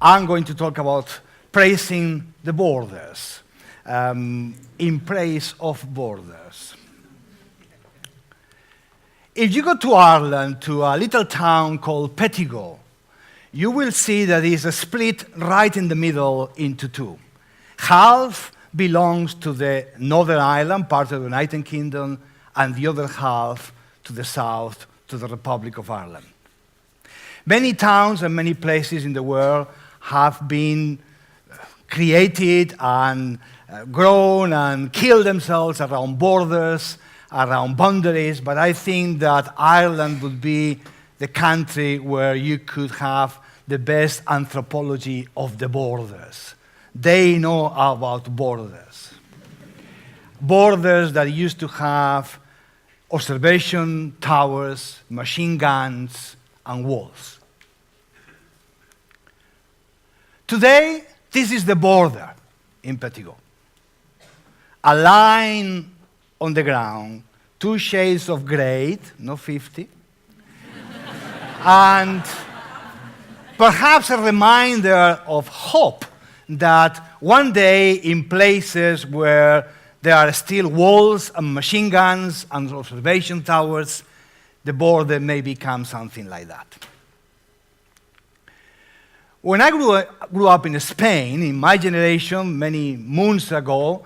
I'm going to talk about praising the borders, in praise of borders. If you go to Ireland, to a little town called Pettigo, you will see that it's split right in the middle into two. Half belongs to the Northern Ireland, part of the United Kingdom, and the other half to the south, to the Republic of Ireland. Many towns and many places in the world have been created and grown and killed themselves around borders, around boundaries, but I think that Ireland would be the country where you could have the best anthropology of the borders. They know about borders. Borders that used to have observation towers, machine guns, and walls. Today, this is the border in Pettigo. A line on the ground, 2 shades of gray, not 50, and perhaps a reminder of hope that one day in places where there are still walls and machine guns and observation towers, the border may become something like that. When I grew up in Spain, in my generation, many moons ago,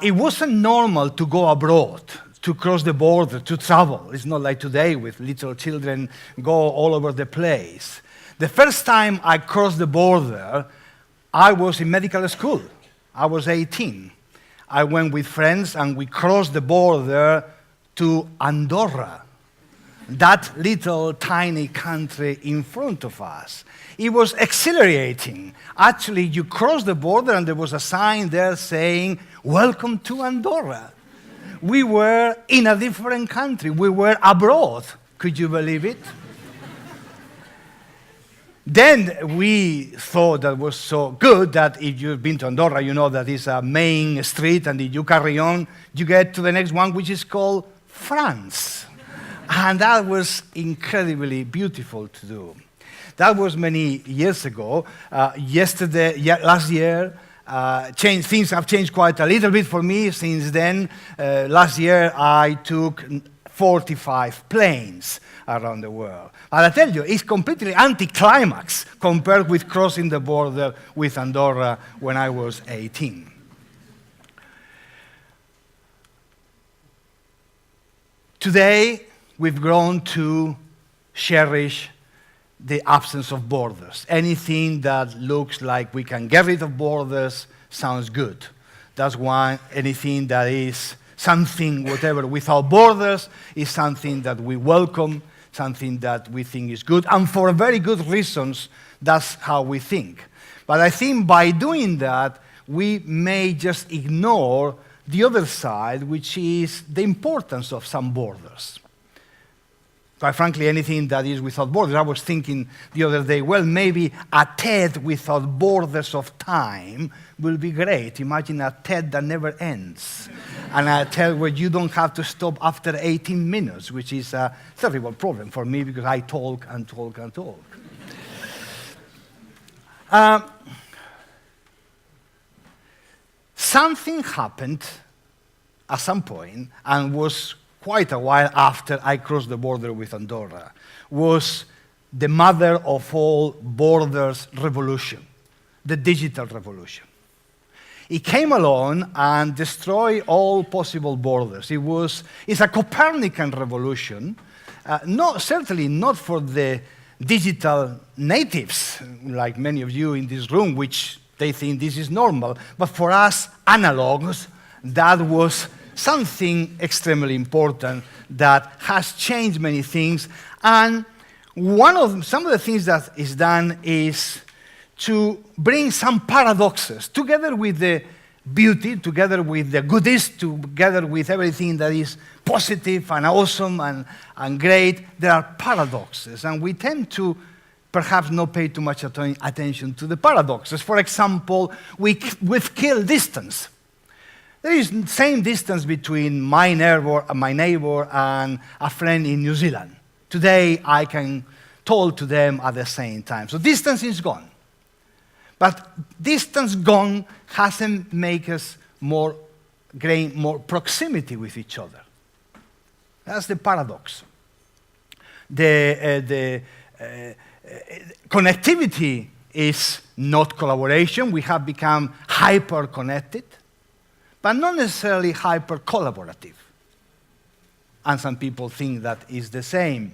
it wasn't normal to go abroad, to cross the border, to travel. It's not like today with little children go all over the place. The first time I crossed the border, I was in medical school. I was 18. I went with friends and we crossed the border to Andorra, that little tiny country in front of us. It was exhilarating. Actually, you cross the border and there was a sign there saying, "Welcome to Andorra." We were in a different country. We were abroad. Could you believe it? Then we thought that was so good that if you've been to Andorra, you know that it's a main street, and if you carry on, you get to the next one, which is called France. And that was incredibly beautiful to do. That was many years ago. Last year, things have changed quite a little bit for me since then. Last year, I took 45 planes around the world. And I tell you, it's completely anticlimax compared with crossing the border with Andorra when I was 18. Today, we've grown to cherish the absence of borders. Anything that looks like we can get rid of borders sounds good. That's why anything that is something, whatever, without borders is something that we welcome, something that we think is good, and for very good reasons, that's how we think. But I think by doing that, we may just ignore the other side, which is the importance of some borders. Quite frankly, anything that is without borders. I was thinking the other day, well, maybe a TED without borders of time will be great. Imagine a TED that never ends. And a TED where you don't have to stop after 18 minutes, which is a terrible problem for me because I talk and talk and talk. Something happened at some point and was quite a while after I crossed the border with Andorra, was the mother of all borders revolution, the digital revolution. It came along and destroyed all possible borders. It's a Copernican revolution, certainly not for the digital natives, like many of you in this room, which they think this is normal, but for us analogs, that was something extremely important that has changed many things. And some of the things that is done is to bring some paradoxes together with the beauty, together with the goodies, together with everything that is positive and awesome and great. There are paradoxes, and we tend to perhaps not pay too much attention to the paradoxes. For example, we've killed distance. There is the same distance between my neighbor and a friend in New Zealand. Today, I can talk to them at the same time. So distance is gone. But distance gone hasn't made us gain more proximity with each other. That's the paradox. The connectivity is not collaboration. We have become hyper-connected, but not necessarily hyper-collaborative. And some people think that is the same.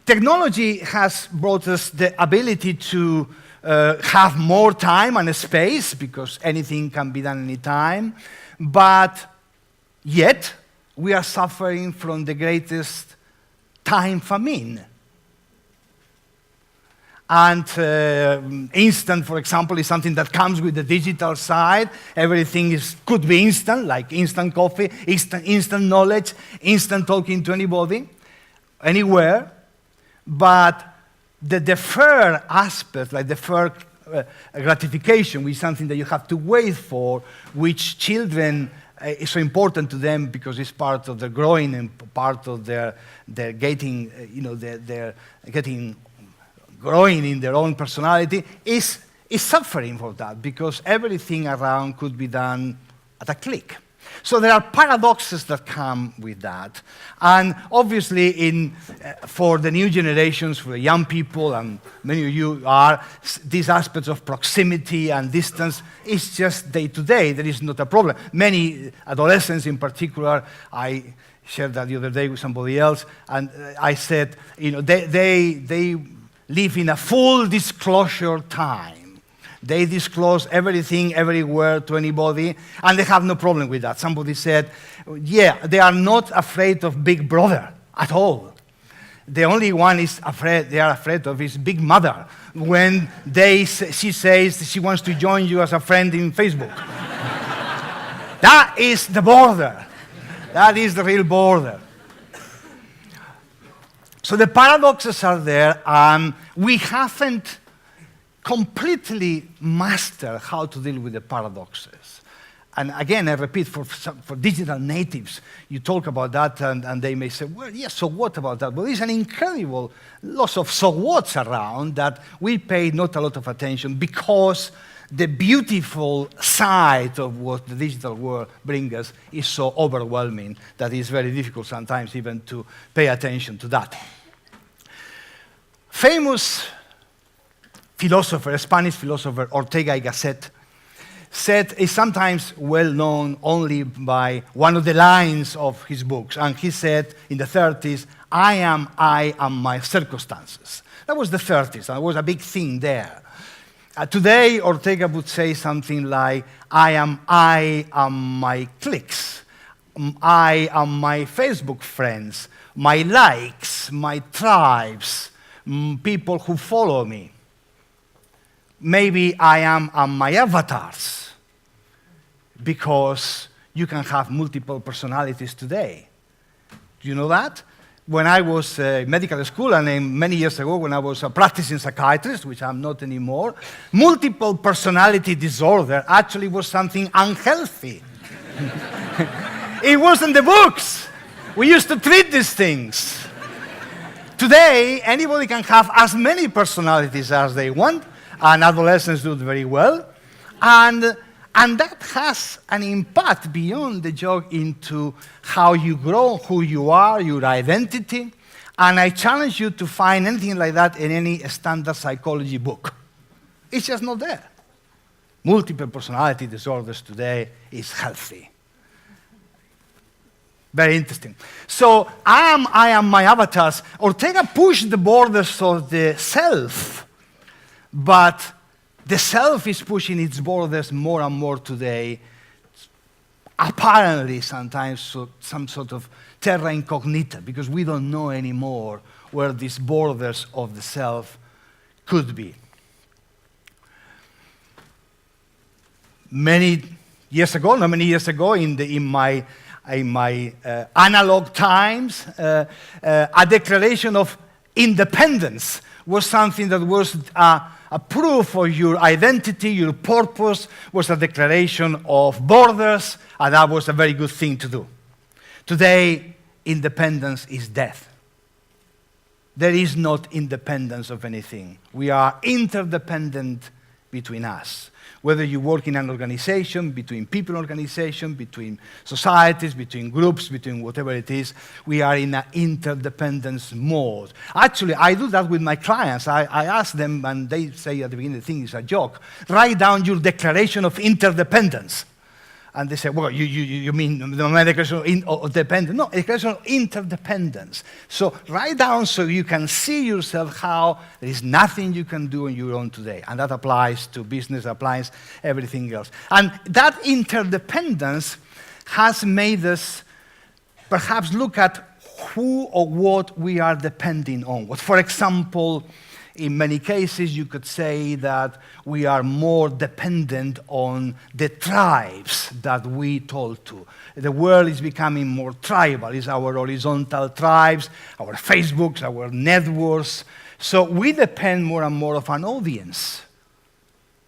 Technology has brought us the ability to have more time and space, because anything can be done anytime, but yet we are suffering from the greatest time famine. And instant, for example, is something that comes with the digital side. Everything could be instant, like instant coffee, instant knowledge, instant talking to anybody, anywhere. But the deferred aspect, like deferred gratification, which is something that you have to wait for, which children is so important to them because it's part of their growing and part of their getting, their getting growing in their own personality, is suffering for that, because everything around could be done at a click. So there are paradoxes that come with that. And obviously, for the new generations, for the young people, and many of you are, these aspects of proximity and distance is just day to day. There is not a problem. Many adolescents in particular, I shared that the other day with somebody else, and I said, they live in a full disclosure time. They disclose everything, everywhere to anybody, and they have no problem with that. Somebody said, yeah, they are not afraid of Big Brother at all. The only one they are afraid of is Big Mother, when she says she wants to join you as a friend in Facebook. That is the border. That is the real border. So the paradoxes are there, and we haven't completely mastered how to deal with the paradoxes. And again, I repeat, for digital natives, you talk about that, and they may say, well, yes, so what about that? Well, there's an incredible loss of so what's around that we pay not a lot of attention, because the beautiful side of what the digital world brings us is so overwhelming that it's very difficult sometimes even to pay attention to that. Famous philosopher, Spanish philosopher Ortega y Gasset, is sometimes well known only by one of the lines of his books. And he said in the 30s, I am my circumstances. That was the 30s, and it was a big thing there. Today, Ortega would say something like, I am my clicks. I am my Facebook friends, my likes, my tribes, people who follow me. Maybe I am my avatars, because you can have multiple personalities today. Do you know that? When I was in medical school, and many years ago when I was a practicing psychiatrist, which I'm not anymore, multiple personality disorder actually was something unhealthy. It wasn't the books. We used to treat these things. Today, anybody can have as many personalities as they want, and adolescents do it very well. And that has an impact beyond the joke into how you grow, who you are, your identity. And I challenge you to find anything like that in any standard psychology book. It's just not there. Multiple personality disorders today is healthy. Very interesting. So I am my avatars. Ortega pushed the borders of the self, but the self is pushing its borders more and more today. Apparently, sometimes some sort of terra incognita, because we don't know anymore where these borders of the self could be. Many years ago, in my analog times, a declaration of independence was something that was a proof of your identity, your purpose, was a declaration of borders, and that was a very good thing to do. Today, independence is death. There is not independence of anything. We are interdependent between us. Whether you work in an organization, between people in organization, between societies, between groups, between whatever it is, we are in an interdependence mode. Actually, I do that with my clients. I ask them, and they say at the beginning, the thing is a joke, write down your declaration of interdependence. And they say, well, you mean the declaration of dependence? No, declaration of interdependence. So write down so you can see yourself how there is nothing you can do on your own today. And that applies to business, applies everything else. And that interdependence has made us perhaps look at who or what we are depending on. For example, in many cases, you could say that we are more dependent on the tribes that we told to. The world is becoming more tribal. It's our horizontal tribes, our Facebooks, our networks. So we depend more and more of an audience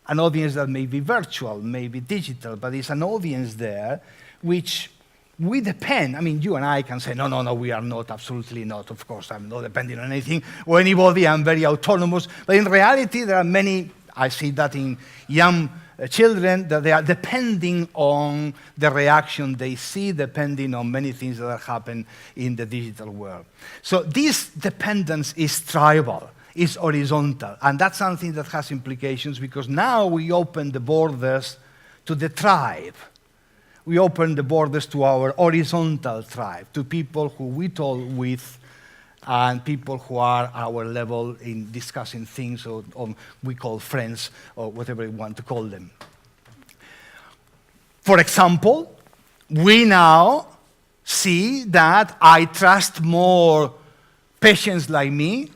that may be virtual, may be digital, but it's an audience there which we depend. I mean, you and I can say, no, we are not, absolutely not. Of course, I'm not depending on anything or anybody. I'm very autonomous. But in reality, there are many, I see that in young children, that they are depending on the reaction they see, depending on many things that happen in the digital world. So this dependence is tribal, is horizontal. And that's something that has implications because now we open the borders to the tribe. We open the borders to our horizontal tribe, to people who we talk with and people who are our level in discussing things or we call friends or whatever you want to call them. For example, we now see that I trust more patients like me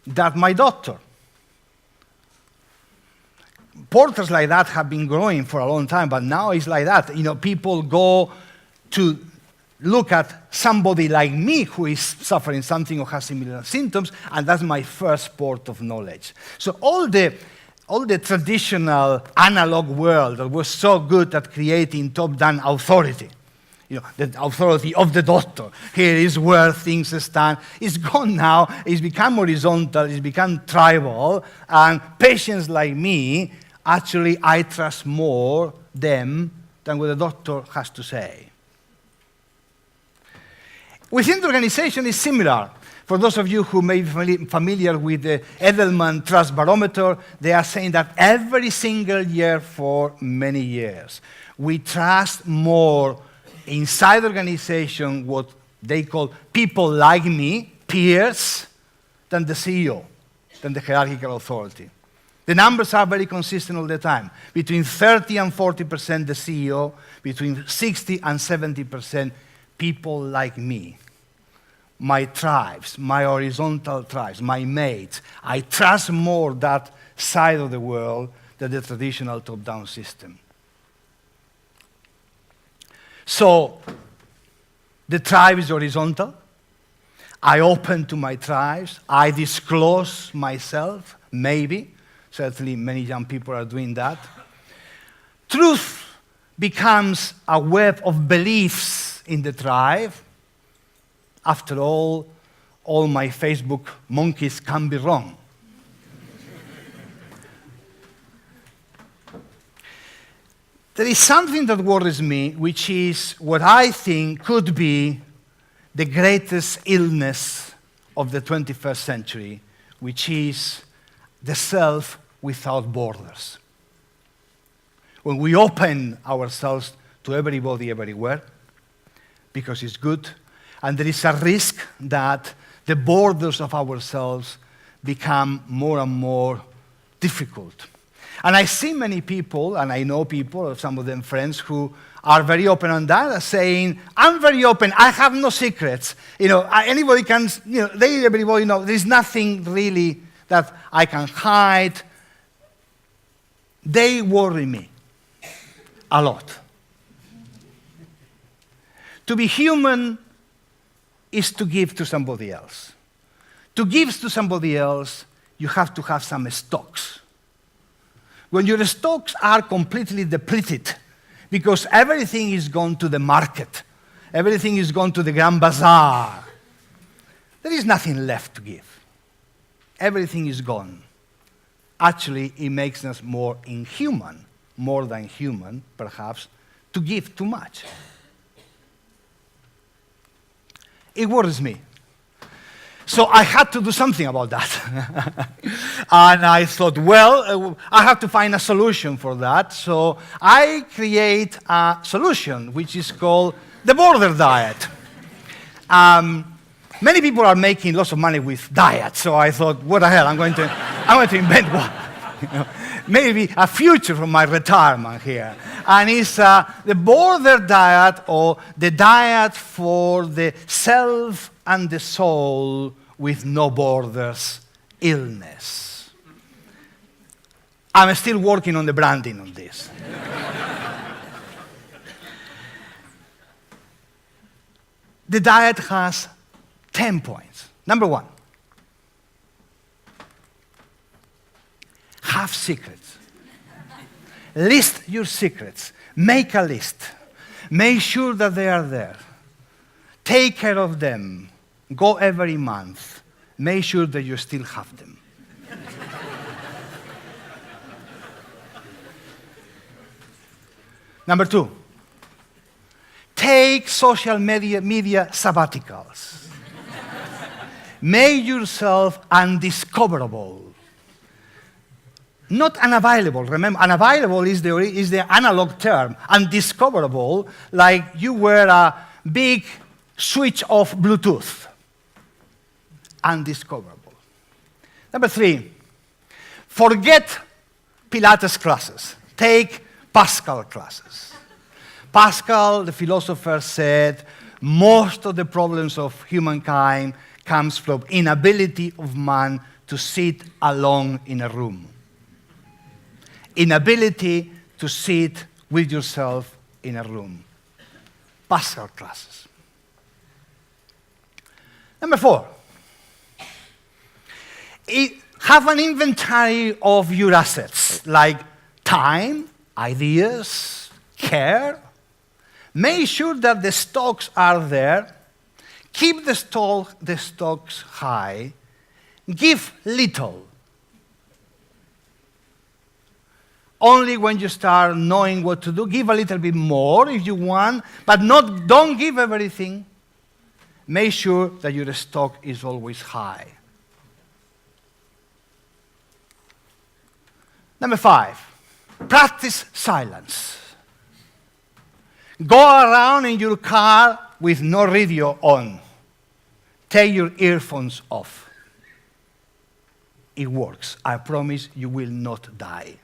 than my doctor. Portals like that have been growing for a long time, but now it's like that. You know, people go to look at somebody like me who is suffering something or has similar symptoms, and that's my first port of knowledge. So all the traditional analog world that was so good at creating top-down authority, you know, the authority of the doctor, here is where things stand, is gone now. It's become horizontal, it's become tribal, and patients like me, actually, I trust more them than what the doctor has to say. Within the organization, it's similar. For those of you who may be familiar with the Edelman Trust Barometer, they are saying that every single year for many years, we trust more inside the organization what they call people like me, peers, than the CEO, than the hierarchical authority. The numbers are very consistent all the time. Between 30 and 40% the CEO, between 60 and 70% people like me. My tribes, my horizontal tribes, my mates. I trust more that side of the world than the traditional top-down system. So, the tribe is horizontal. I open to my tribes. I disclose myself, maybe. Certainly many young people are doing that. Truth becomes a web of beliefs in the tribe. After all my Facebook monkeys can be wrong. There is something that worries me, which is what I think could be the greatest illness of the 21st century, which is the self without borders. When we open ourselves to everybody, everywhere, because it's good, and there is a risk that the borders of ourselves become more and more difficult. And I see many people, and I know people, some of them friends, who are very open on that, saying, I'm very open, I have no secrets. You know, anybody can, you know, everybody know, there's nothing really that I can hide. They worry me a lot. To be human is to give to somebody else. To give to somebody else, you have to have some stocks. When your stocks are completely depleted, because everything is gone to the market, everything is gone to the Grand Bazaar, there is nothing left to give. Everything is gone. actually it makes us more inhuman, more than human, perhaps, to give too much. It worries me. So I had to do something about that. And I thought, well, I have to find a solution for that. So I create a solution, which is called the border diet. Many people are making lots of money with diets, so I thought, what the hell, I'm going to invent one. Maybe a future for my retirement here. And it's the border diet, or the diet for the self and the soul with no borders illness. I'm still working on the branding of this. The diet has 10 points. Number 1, have secrets. List your secrets. Make a list. Make sure that they are there. Take care of them. Go every month. Make sure that you still have them. Number 2, take social media sabbaticals. Make yourself undiscoverable. Not unavailable. Remember, unavailable is the analog term. Undiscoverable, like you were a big switch off Bluetooth. Undiscoverable. Number 3, forget Pilates classes. Take Pascal classes. Pascal, the philosopher, said most of the problems of humankind comes from inability of man to sit alone in a room. Inability to sit with yourself in a room. Pascal classes. Number 4, have an inventory of your assets, like time, ideas, care. Make sure that the stocks are there. Keep the stocks high. Give little. Only when you start knowing what to do, give a little bit more if you want, but don't give everything. Make sure that your stock is always high. Number 5, practice silence. Go around in your car with no radio on. Take your earphones off. It works. I promise you will not die.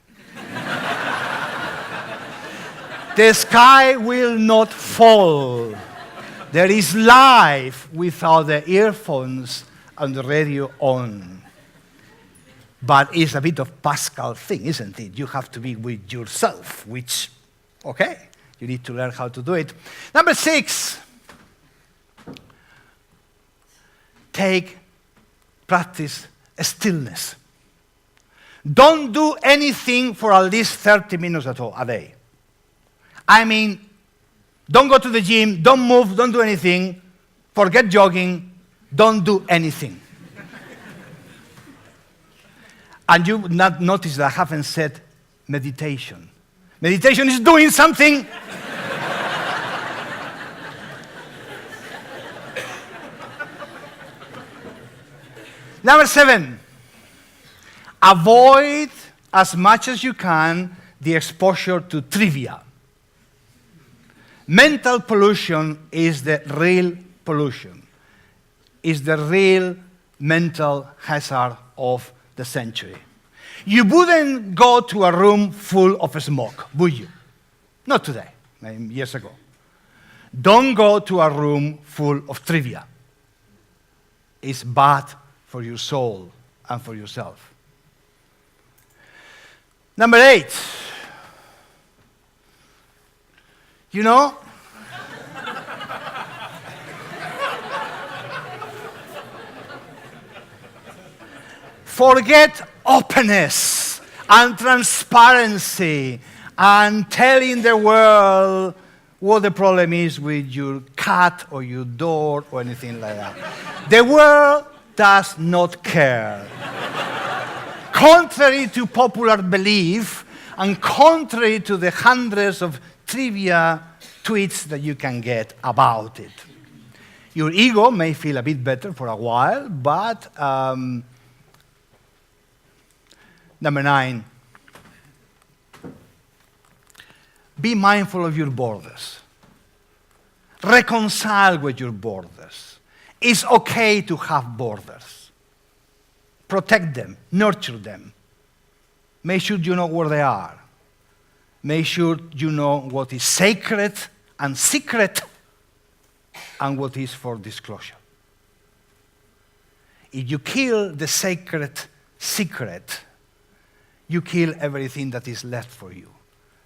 The sky will not fall. There is life without the earphones and the radio on. But it's a bit of Pascal thing, isn't it? You have to be with yourself, which, okay, you need to learn how to do it. Number 6, practice stillness. Don't do anything for at least 30 minutes a day. I mean, don't go to the gym, don't move, don't do anything. Forget jogging, don't do anything. And you would not notice that I haven't said meditation. Meditation is doing something. Number 7, avoid as much as you can the exposure to trivia. Mental pollution is the real pollution. Is the real mental hazard of the century. You wouldn't go to a room full of smoke, would you? Not today, years ago. Don't go to a room full of trivia. It's bad for your soul and for yourself. Number 8. You know, forget openness and transparency and telling the world what the problem is with your cat or your dog or anything like that. The world does not care. contrary to popular belief and contrary to the hundreds of trivia tweets that you can get about it. Your ego may feel a bit better for a while, but number 9, be mindful of your borders. Reconcile with your borders. It's okay to have borders. Protect them, nurture them. Make sure you know where they are. Make sure you know what is sacred and secret and what is for disclosure. If you kill the sacred secret, you kill everything that is left for you.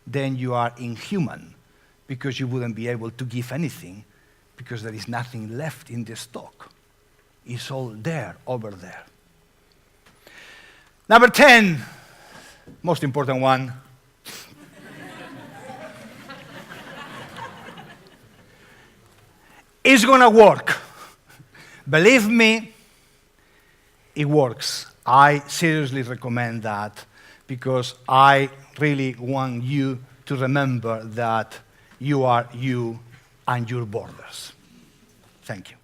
Then you are inhuman because you wouldn't be able to give anything because there is nothing left in the stock. It's all there, over there. Number 10, most important one. It's going to work. Believe me, it works. I seriously recommend that because I really want you to remember that you are you and your borders. Thank you.